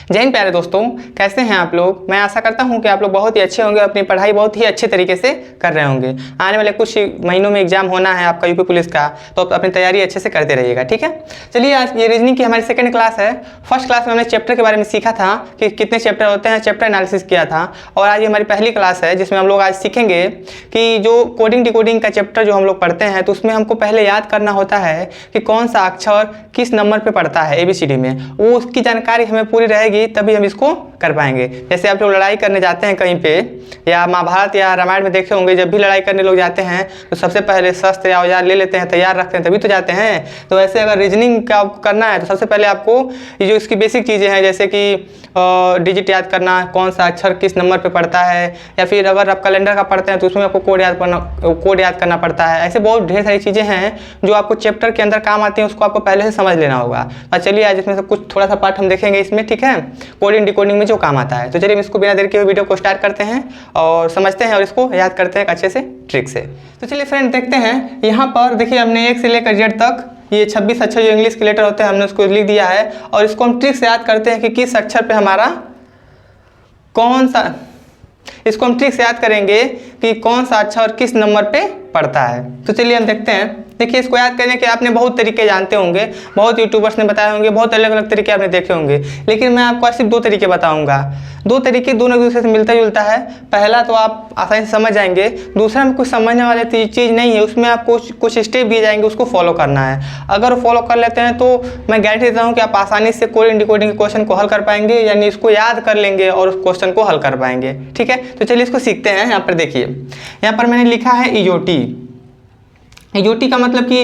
जय हिंद प्यारे दोस्तों, कैसे हैं आप लोग। मैं आशा करता हूं कि आप लोग बहुत ही अच्छे होंगे, अपनी पढ़ाई बहुत ही अच्छे तरीके से कर रहे होंगे। आने वाले कुछ महीनों में एग्जाम होना है आपका यूपी पुलिस का, तो अपनी तैयारी अच्छे से करते रहिएगा, ठीक है। चलिए, आज ये रीजनिंग की हमारी सेकंड क्लास है। फर्स्ट क्लास में हमने चैप्टर के बारे में सीखा था कि कितने चैप्टर होते हैं, चैप्टर एनालिसिस किया था। और आज ये हमारी पहली क्लास है जिसमें हम लोग आज सीखेंगे कि जो कोडिंग डिकोडिंग का चैप्टर जो हम लोग पढ़ते हैं, तो उसमें हमको पहले याद करना होता है कि कौन सा अक्षर किस नंबर पे पड़ता है ABCD में। वो उसकी जानकारी हमें पूरी रहेगी तभी हम इसको कर पाएंगे। जैसे आप लोग लड़ाई करने जाते हैं कहीं पे, या महाभारत या रामायण में देखे होंगे, जब भी लड़ाई करने लोग जाते हैं तो सबसे पहले शस्त्र या औजार ले लेते हैं, तैयार रखते हैं, तभी तो जाते हैं। तो ऐसे अगर रीजनिंग का करना है तो सबसे पहले आपको ये जो इसकी बेसिक चीज़ें हैं, जैसे कि डिजिट याद करना, कौन सा अक्षर किस नंबर पे पड़ता है, या फिर अगर आप कैलेंडर का पढ़ते हैं तो उसमें आपको कोड याद करना पड़ता है। ऐसे बहुत ढेर सारी चीज़ें हैं जो आपको चैप्टर के अंदर काम आती हैं, उसको आपको पहले से समझ लेना होगा। तो चलिए आज इसमें से कुछ थोड़ा सा पार्ट हम देखेंगे इसमें, ठीक है, कोडिंग डिकोडिंग में जो काम आता है। तो चलिए इसको बिना देर के वीडियो को स्टार्ट करते हैं और समझते हैं और इसको याद करते हैं अच्छे से ट्रिक से। तो चलिए फ्रेंड देखते हैं, यहाँ पर देखिए हमने 1 से लेकर Z तक ये 26 अक्षर जो इंग्लिश के लेटर होते हैं हमने उसको लिख दिया है। और इसको हम ट्रिक से याद करते हैं कि किस अक्षर पे हमारा कौन सा, इसको हम ट्रिक से याद करेंगे कि कौन सा अक्षर किस नंबर पे पड़ता है। तो चलिए हम देखते हैं। देखिए, इसको याद करने के आपने बहुत तरीके जानते होंगे, बहुत यूट्यूबर्स ने बताए होंगे, बहुत अलग अलग तरीके आपने देखे होंगे, लेकिन मैं आपको सिर्फ 2 तरीके बताऊंगा। 2 तरीके दोनों एक दूसरे से मिलता जुलता है। पहला तो आप आसानी से समझ जाएंगे, दूसरा में कुछ समझने वाली चीज़ नहीं है, उसमें आपको कुछ स्टेप दिए जाएंगे, उसको फॉलो करना है। अगर वो फॉलो कर लेते हैं तो मैं गारंटी देता हूँ कि आप आसानी से कोडिंग डिकोडिंग के क्वेश्चन को हल कर पाएंगे, यानी इसको याद कर लेंगे और उस क्वेश्चन को हल कर पाएंगे, ठीक है। तो चलिए इसको सीखते हैं। यहाँ पर देखिए, यहाँ पर मैंने लिखा है इजोटी। इजोटी का मतलब कि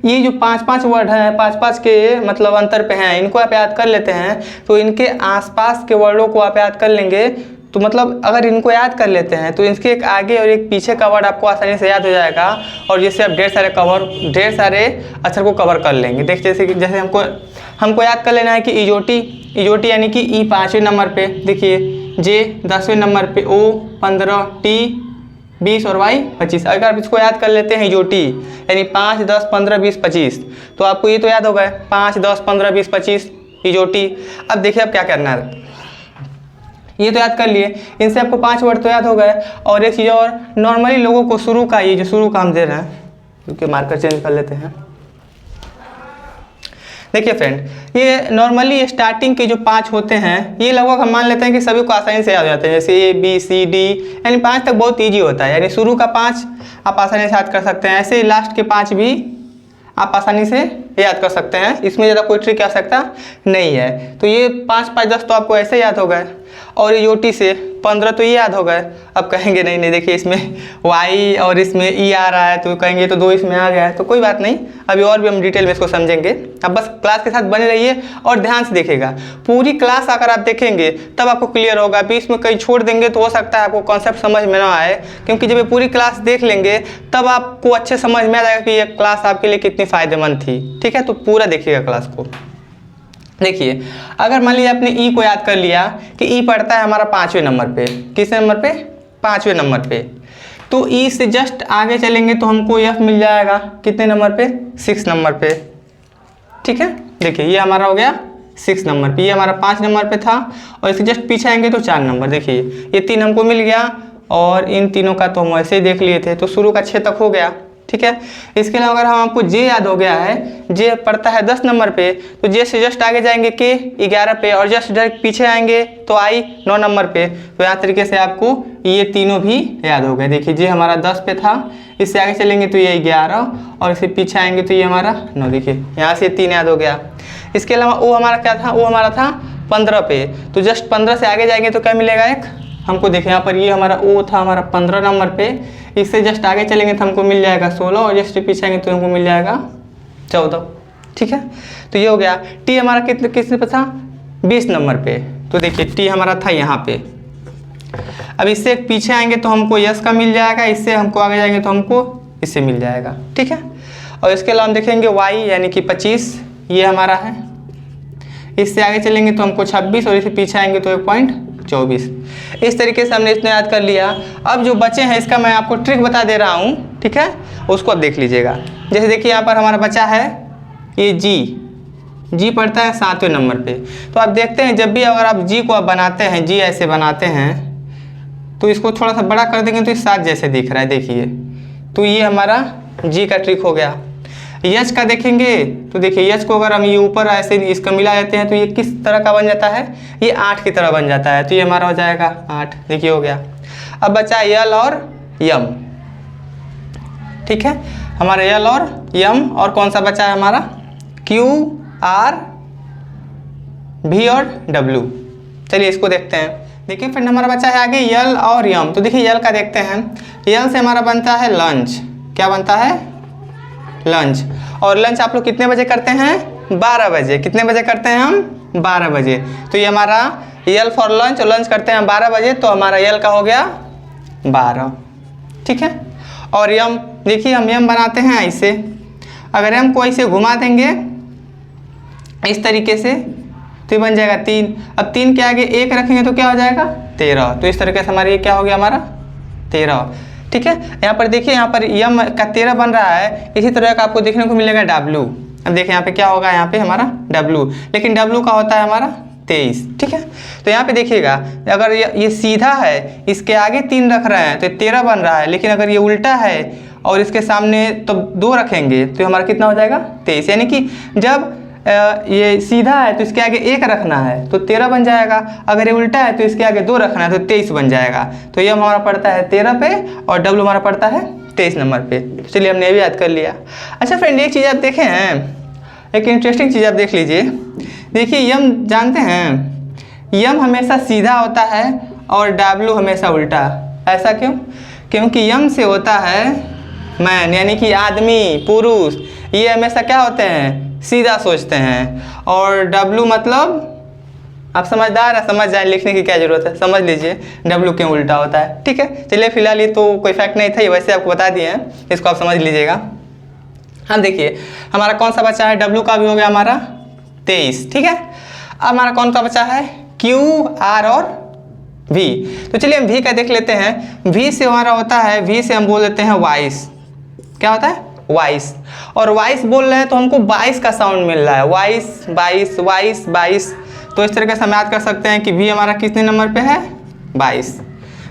ये जो 5-5 वर्ड हैं, 5-5 के मतलब अंतर पे हैं, इनको आप याद कर लेते हैं तो इनके आसपास के वर्डों को आप याद कर लेंगे। तो मतलब अगर इनको याद कर लेते हैं तो इसके एक आगे और एक पीछे का वर्ड आपको आसानी से याद हो जाएगा, और जिससे आप ढेर सारे अक्षर को कवर कर लेंगे। देखिए जैसे हमको याद कर लेना है कि इजोटी यानी कि ई 5वें नंबर पे, देखिए जे 10वें नंबर पे, ओ 15, टी 20 और वाई 25। अगर आप इसको याद कर लेते हैं इजोटी यानी 5, 10, 15, 20, 25, तो आपको ये तो याद होगा 5, 10, 15, 20, 25 इजोटी। अब देखिए अब क्या करना है, ये तो याद कर लिए, इनसे आपको 5 वर्ड तो याद हो गए। और एक चीज़ और, नॉर्मली लोगों को शुरू का, ये जो शुरू का हम दे रहे हैं, क्योंकि मार्कर चेंज कर लेते हैं। देखिए फ्रेंड, ये नॉर्मली स्टार्टिंग के जो 5 होते हैं, ये लगभग हम मान लेते हैं कि सभी को आसानी से याद हो जाते हैं, जैसे ABCD, यानी 5 तक बहुत ईजी होता है, यानी शुरू का 5 आप आसानी से याद कर सकते हैं। ऐसे ही लास्ट के 5 भी आप आसानी से याद कर सकते हैं, इसमें ज़्यादा कोई ट्रिक की आवश्यकता नहीं है। तो ये 5, 5, 10 तो आपको ऐसे याद हो गए, और इजोटी से 15 तो ये याद हो गए। अब कहेंगे नहीं देखिए इसमें Y और इसमें E आ रहा है, तो कहेंगे तो 2 इसमें आ गया है, तो कोई बात नहीं, अभी और भी हम डिटेल में इसको समझेंगे। अब बस क्लास के साथ बने रहिए और ध्यान से देखिएगा। पूरी क्लास अगर आप देखेंगे तब आपको क्लियर होगा, बीच में कहीं छोड़ देंगे तो हो सकता है आपको कॉन्सेप्ट समझ में ना आए, क्योंकि जब ये पूरी क्लास देख लेंगे तब आपको अच्छे समझ में आ जाएगा कि ये क्लास आपके लिए कितनी फ़ायदेमंद थी, ठीक है। तो पूरा देखिएगा क्लास को। देखिए, अगर मान लीजिए आपने ई को याद कर लिया कि ई पड़ता है हमारा 5वें नंबर पे, किस नंबर पे, 5वें नंबर पे, तो ई से जस्ट आगे चलेंगे तो हमको एफ मिल जाएगा कितने नंबर पे, 6 नंबर पे, ठीक है। देखिए ये हमारा हो गया 6 नंबर पे, ये हमारा 5 नंबर पे था, और इससे जस्ट पीछे आएंगे तो 4 नंबर। देखिए ये 3 हमको मिल गया, और इन तीनों का तो हम ऐसे ही देख लिए थे, तो शुरू का 6 तक हो गया, ठीक है। इसके अलावा अगर हम आपको जे याद हो गया है, जे पड़ता है 10 नंबर पे, तो जे से जस्ट आगे जाएंगे के 11 पे, और जस्ट डायरेक्ट पीछे आएंगे तो आई 9 नंबर पे। तो यहाँ तरीके से आपको ये तीनों भी याद हो गए। देखिए जे हमारा 10 पे था, इससे आगे चलेंगे तो ये 11, और इससे पीछे आएंगे तो ये हमारा 9। देखिए यहाँ से 3 याद हो गया। इसके अलावा वो हमारा क्या था, वो हमारा था 15 पे, तो जस्ट 15 से आगे जाएंगे तो क्या मिलेगा एक हमको, देखिए यहाँ पर ये हमारा ओ था हमारा 15 नंबर पे, इससे जस्ट आगे चलेंगे तो हमको मिल जाएगा 16, और जस्ट पीछे आएंगे तो हमको मिल जाएगा 14, ठीक है। तो ये हो गया। टी हमारा कितने पे था, 20 नंबर पे, तो देखिए टी हमारा था यहाँ पे। अब इससे पीछे आएंगे तो हमको यस का मिल जाएगा, इससे हमको आगे जाएंगे तो हमको इससे मिल जाएगा, ठीक है। और इसके अलावा हम देखेंगे वाई यानी कि 25, ये हमारा है, इससे आगे चलेंगे तो हमको 26, और इससे पीछे आएंगे तो 1.24। इस तरीके से हमने इसमें याद कर लिया। अब जो बचे हैं इसका मैं आपको ट्रिक बता दे रहा हूँ, ठीक है, उसको अब देख लीजिएगा। जैसे देखिए यहाँ पर हमारा बचा है ये जी पड़ता है 7वें नंबर पे। तो आप देखते हैं जब भी अगर आप जी को आप बनाते हैं, जी ऐसे बनाते हैं तो इसको थोड़ा सा बड़ा कर देंगे तो ये 7 जैसे दिख रहा है, देखिए। तो ये हमारा जी का ट्रिक हो गया। यच का देखेंगे तो देखिए यच को अगर हम ये ऊपर ऐसे इसका मिला देते हैं तो ये किस तरह का बन जाता है, ये 8 की तरह बन जाता है। तो ये हमारा हो जाएगा 8, देखिए हो गया। अब बचा यल और यम, ठीक है, हमारा यल और यम। और कौन सा बचा है हमारा, क्यू आर भी और डब्ल्यू। चलिए इसको देखते हैं। देखिए फ्रेंड हमारा बचा है आगे यल और यम। तो देखिए यल का देखते हैं, यल से हमारा बनता है लंच। क्या बनता है, लंच। और लंच आप लोग कितने बजे करते हैं, 12 बजे। कितने बजे करते हैं हम, 12 बजे। तो ये हमारा यल फॉर लंच, और लंच करते हैं 12 बजे, तो हमारा यल का हो गया 12, ठीक है। और यम, देखिए हम यम बनाते हैं ऐसे, अगर यम को ऐसे घुमा देंगे इस तरीके से तो ये बन जाएगा 3। अब 3 के आगे 1 रखेंगे तो क्या हो जाएगा, 13। तो इस तरीके से हमारा ये क्या हो गया, हमारा 13, ठीक है। यहाँ पर देखिए, यहाँ पर यम का 13 बन रहा है। इसी तरह का आपको देखने को मिलेगा डब्लू। अब देखिए यहाँ पे क्या होगा, यहाँ पे हमारा डब्लू, लेकिन डब्लू का होता है हमारा 23, ठीक है। तो यहाँ पे देखिएगा, अगर ये सीधा है, इसके आगे 3 रख रहे हैं तो 13 बन रहा है, लेकिन अगर ये उल्टा है और इसके सामने तो 2 रखेंगे तो हमारा कितना हो जाएगा, 23। यानी कि जब ये सीधा है तो इसके आगे 1 रखना है तो 13 बन जाएगा, अगर ये उल्टा है तो इसके आगे 2 रखना है तो 23 बन जाएगा। तो ये हमारा पड़ता है 13 पे और डब्ल्यू हमारा पड़ता है 23 नंबर पे। तो चलिए हमने ये भी याद कर लिया। अच्छा फ्रेंड, एक चीज़ आप देखें हैं, एक इंटरेस्टिंग चीज़ आप देख लीजिए। देखिए यम जानते हैं, यम हमेशा सीधा होता है और डब्ल्यू हमेशा उल्टा। ऐसा क्यों, क्योंकि यम से होता है मैन, यानी कि आदमी, पुरुष। ये हमेशा क्या होते हैं, सीधा सोचते हैं। और डब्लू मतलब आप समझदार है, समझ जाए, लिखने की क्या ज़रूरत है, समझ लीजिए डब्लू क्यों उल्टा होता है, ठीक है। चलिए फिलहाल ये तो कोई फैक्ट नहीं था, ये वैसे आपको बता दिए हैं, इसको आप समझ लीजिएगा। हाँ देखिए हमारा कौन सा बचा है, डब्लू का भी हो गया हमारा 23, ठीक है। अब हमारा कौन सा बचा है, क्यू आर और वी। तो चलिए हम वी का देख लेते हैं। वी से हमारा होता है, वी से हम बोल देते हैं वॉइस। क्या होता है, वॉइस। और वॉइस बोल रहे हैं तो हमको 22 का साउंड मिल रहा है, वॉइस 22, वॉइस 22। तो इस तरीके से हम याद कर सकते हैं कि वी हमारा कितने नंबर पे है, 22।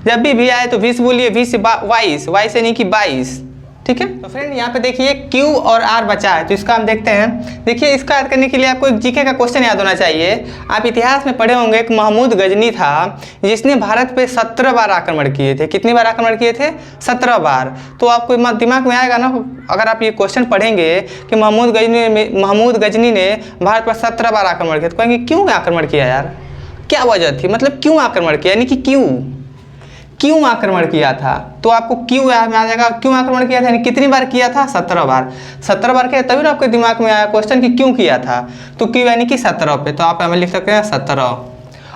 जब भी वी आए तो 20 बोलिए, 20 से वॉइस, वॉइस यानी कि 22, ठीक है। तो फ्रेंड यहाँ पे देखिए क्यू और आर बचा है, तो इसका हम देखते हैं। देखिए इसका याद करने के लिए आपको एक जीके का क्वेश्चन याद होना चाहिए। आप इतिहास में पढ़े होंगे, एक महमूद गजनी था जिसने भारत पे 17 बार आक्रमण किए थे। कितनी बार आक्रमण किए थे, 17 बार। तो आपको दिमाग में आएगा ना, अगर आप ये क्वेश्चन पढ़ेंगे कि महमूद गजनी ने भारत पर 17 बार आक्रमण किया, तो कहेंगे क्यों आक्रमण किया यार, क्या वजह थी, मतलब क्यों आक्रमण किया, यानी कि क्यों आक्रमण किया था। तो आपको क्यों याद में आ जाएगा, क्यों आक्रमण किया था, यानी कितनी बार किया था, 17 बार। 17 बार किया तभी ना आपके दिमाग में आया क्वेश्चन कि क्यों किया था। तो क्यों यानी कि 17 पे, तो आप हमें लिख सकते हैं 17,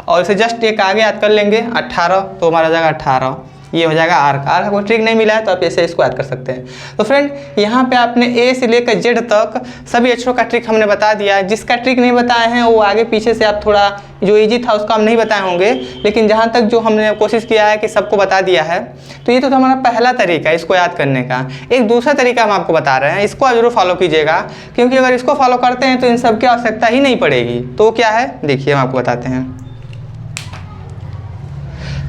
और इसे जस्ट एक आगे याद कर लेंगे 18, तो हमारा जाएगा 18। ये हो जाएगा आर का कोई ट्रिक नहीं मिला है तो आप ऐसे इसको याद कर सकते हैं। तो फ्रेंड यहाँ पे आपने ए से लेकर जेड तक सभी अक्षरों का ट्रिक हमने बता दिया है। जिसका ट्रिक नहीं बताए हैं वो आगे पीछे से आप थोड़ा, जो इजी था उसको हम नहीं बताए होंगे, लेकिन जहाँ तक जो हमने कोशिश किया है कि सबको बता दिया है। तो ये तो हमारा पहला तरीका है इसको याद करने का। एक दूसरा तरीका हम आपको बता रहे हैं, इसको आप जरूर फॉलो कीजिएगा, क्योंकि अगर इसको फॉलो करते हैं तो इन सब की आवश्यकता ही नहीं पड़ेगी। तो क्या है, देखिए हम आपको बताते हैं।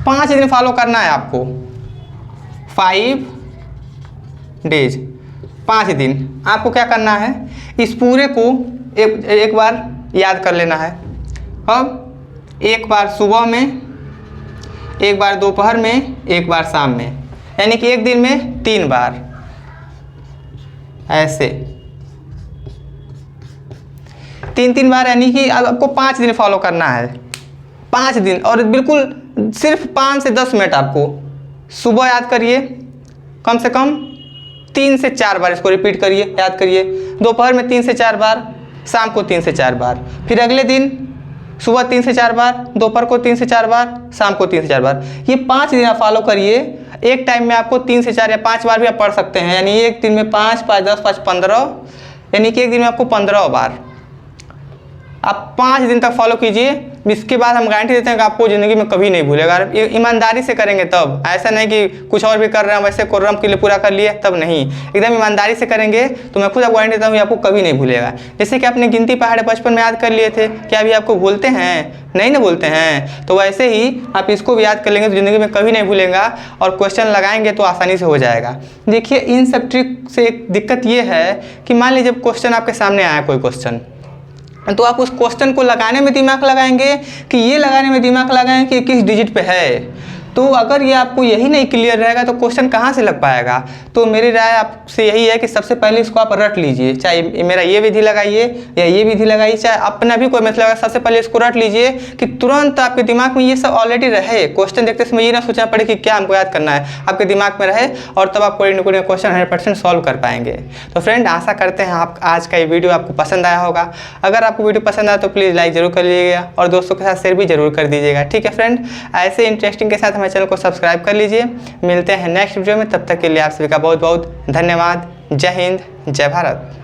5 दिन फॉलो करना है आपको, 5 डेज, 5 दिन। आपको क्या करना है, इस पूरे को एक बार याद कर लेना है। अब एक बार सुबह में, एक बार दोपहर में, एक बार शाम में, यानी कि एक दिन में 3 बार ऐसे 3 बार, यानी कि आपको 5 दिन फॉलो करना है। 5 दिन, और बिल्कुल सिर्फ 5 से 10 मिनट आपको सुबह याद करिए, कम से कम 3 से 4 बार इसको रिपीट करिए, याद करिए। दोपहर में 3 से 4 बार, शाम को 3 से 4 बार, फिर अगले दिन सुबह 3 से 4 बार, दोपहर को 3 से 4 बार, शाम को 3 से 4 बार। ये 5 दिन आप फॉलो करिए। एक टाइम में आपको 3 से 4 या 5 बार भी आप पढ़ सकते हैं, यानी एक दिन में 5, 5, 10, 5, 15, यानी कि एक दिन में आपको 15 बार। आप 5 दिन तक फॉलो कीजिए। इसके बाद हम गारंटी देते हैं कि आपको ज़िंदगी में कभी नहीं भूलेगा। ईमानदारी से करेंगे तब, ऐसा नहीं कि कुछ और भी कर रहे हैं वैसे कोर्रम के लिए पूरा कर लिए तब नहीं, एकदम ईमानदारी से करेंगे तो मैं खुद आपको गारंटी देता हूँ आपको कभी नहीं भूलेगा। जैसे कि आपने गिनती पहाड़ बचपन में याद कर लिए थे, क्या अभी आपको भूलते हैं? नहीं ना भूलते हैं। तो वैसे ही आप इसको भी याद कर लेंगे तो ज़िंदगी में कभी नहीं भूलेगा, और क्वेश्चन लगाएंगे तो आसानी से हो जाएगा। देखिए इन सब ट्रिक से एक दिक्कत ये है कि मान लीजिए जब क्वेश्चन आपके सामने आया कोई क्वेश्चन, तो आप उस क्वेश्चन को लगाने में दिमाग लगाएंगे कि ये लगाने में दिमाग लगाएंगे कि किस डिजिट पे है। तो अगर ये आपको यही नहीं क्लियर रहेगा तो क्वेश्चन कहाँ से लग पाएगा। तो मेरी राय आपसे यही है कि सबसे पहले इसको आप रट लीजिए, चाहे मेरा ये विधि लगाइए या ये विधि लगाइए, चाहे अपना भी कोई मतलब, सबसे पहले इसको रट लीजिए कि तुरंत आपके दिमाग में ये सब ऑलरेडी रहे। क्वेश्चन देखते समय ये ना सोचना पड़े कि क्या हमको याद करना है, आपके दिमाग में रहे और तब आप कोई ना कोई क्वेश्चन 100% सॉल्व कर पाएंगे। तो फ्रेंड आशा करते हैं आप आज का ये वीडियो आपको पसंद आया होगा। अगर आपको वीडियो पसंद आया तो प्लीज़ लाइक जरूर कर लीजिएगा और दोस्तों के साथ शेयर भी जरूर कर दीजिएगा। ठीक है फ्रेंड, ऐसे इंटरेस्टिंग के साथ हमारे चैनल को सब्सक्राइब कर लीजिए। मिलते हैं नेक्स्ट वीडियो में, तब तक के लिए आप सभी का बहुत बहुत धन्यवाद। जय हिंद, जय भारत।